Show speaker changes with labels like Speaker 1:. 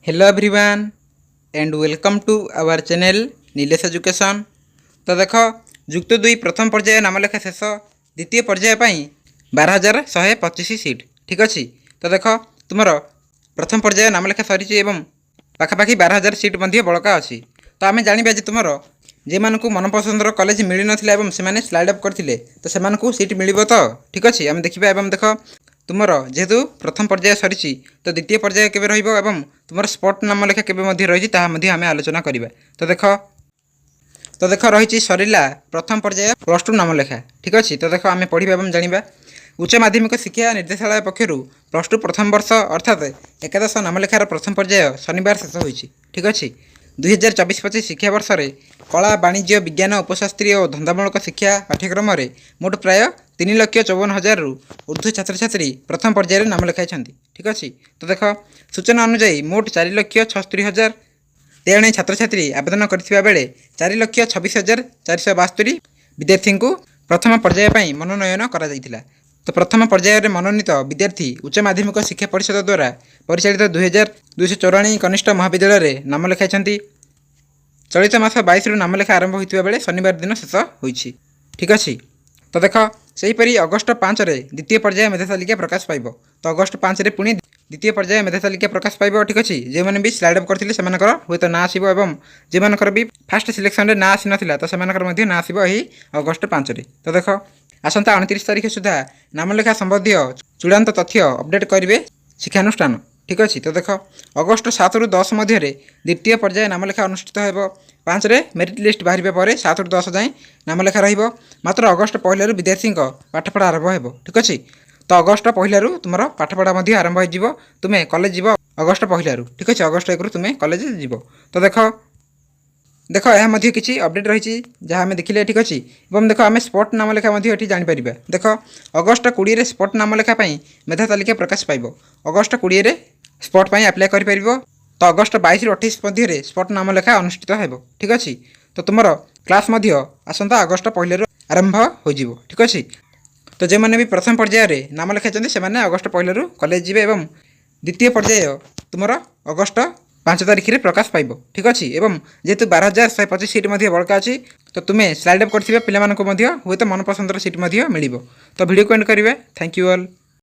Speaker 1: Hello everyone and welcome to our channel Nilesh education. तो देख जुक्त दुई प्रथम पर्याय नामलेखा शेष द्वितीय पर्याय 12,125 सीट ठीक अच्छे। तो देख तुम प्रथम पर्याय नामलेखा सरी एवं पाखापाखि 12,000 सीट बड़का अच्छी। तो आम जाना जे तुम जे मानक मनपसंदर कॉलेज मिल नाला से स्लाइड अप करते तो से सीट मिल तो ठीक अच्छे। आम देखा देख तुम जेहेतु प्रथम पर्याय सरी तो द्वितीय पर्याय केवे रही तुम स्पॉट नाम लेखा केवे रही आम आलोचना करवा। तो देख रही सरला प्रथम पर्याय +2 नाम लेखा ठीक अच्छे। तो देख आम पढ़ा जाना उच्च माध्यमिक शिक्षा निर्देशालय पक्षर +2 प्रथम वर्ष अर्थात एकादश नामलेखार प्रथम पर्याय शनिवार शेष होती ठीक अच्छे। 2024-25 शिक्षावर्ष में कला वाणिज्य विज्ञान उपशास्त्री और धंदामूलक शिक्षा पाठ्यक्रम में मोट प्राय 3,54,000 रु ऊर्ध्व छात्र छात्री प्रथम पर्यायर नाम लिखाई ठीक अच्छे। तो देख सूचना अनुसार मोट 4,66,013 छात्र छात्री आवेदन करथिबा बेले 4,26,472 विद्यार्थी को प्रथम पर्याय मनोनयन करा जायतिला। तो प्रथम पर्यायर मनोनीत विद्यार्थी उच्च माध्यमिक शिक्षा परिषद द्वारा परिचालित 2,294 कनिष्ठ महाविद्यालय नाम लिखाई। चलित मास 22 नाम लेखा आरंभ होता बेले शनिवार दिन शेष होती ठीक अच्छे। तो देख सेहीपरि अगस्ट 5 द्वितीय पर्याय मेधा तालिका प्रकाश पाइब। तो अगस्ट 5 पुणी द्वितीय पर्याय मेधा तालिका प्रकाश पाइब ठीक अच्छे। जो मैंने भी स्लाइड अप करते हे तो ना आसो और जो भी फास्ट सिलेक्शन में ना आसी ना तो से ना आसो अगस्ट 5। तो देख आसंता 29 तारीख सुधा नामलेखा संबंधी चूड़ांत तथ्य अपडेट करेंगे शिक्षानुष्ठान ठीक अच्छे। तो देख अगस्ट 7 रु 10 मध्य द्वितीय पर्याय नामलेखा अनुष्ठित हो 5 मेरिट लिस्ट बाहर पर 7 रु 10 जाए नामलेखा रत्र अगस्ट 1 विद्यार्थी पाठपढ़ा आरंभ हो ठीक अच्छे। तो अगस्ट 1 तुम पाठपढ़ा आरंभ हो तुम्हें कॉलेज जीव अगस्ट 1 ठीक अच्छे। अगस्ट 1 तुम्हें कॉलेज जीव। तो देख देख यह किसी अपडेट रही जहाँ आम देखिले ठीक अच्छे। और देख आम स्पॉट नाम लेखा ये जापर देख अगस्ट 20 स्पॉट नाम लेखा मेधा तालिका प्रकाश पाइब। अगस्ट 20 स्पॉट पर आप्लाय कर। तो अगस्ट 22 रु 28 मध्य स्पॉट नाम लेखा अनुष्ठित हो ठीक अच्छे। तो तुम क्लास आसंता अगस्ट 1 आरंभ हो ठीक अच्छे। तो जो मैंने भी प्रथम पर्यायर नाम लिखाई से अगस्ट 1 कॉलेज जी और द्वितीय पर्याय तुम अगस्ट 5 तारीख में प्रकाश पाइब ठीक अच्छे। एवं जेहेतु 12,125 सीट बड़का अच्छी तो तुम्हें स्लाइड अप कर पे हुए तो मनपसंदर सीट मिल। तो वीडियो को एंड करेंगे। Thank you all.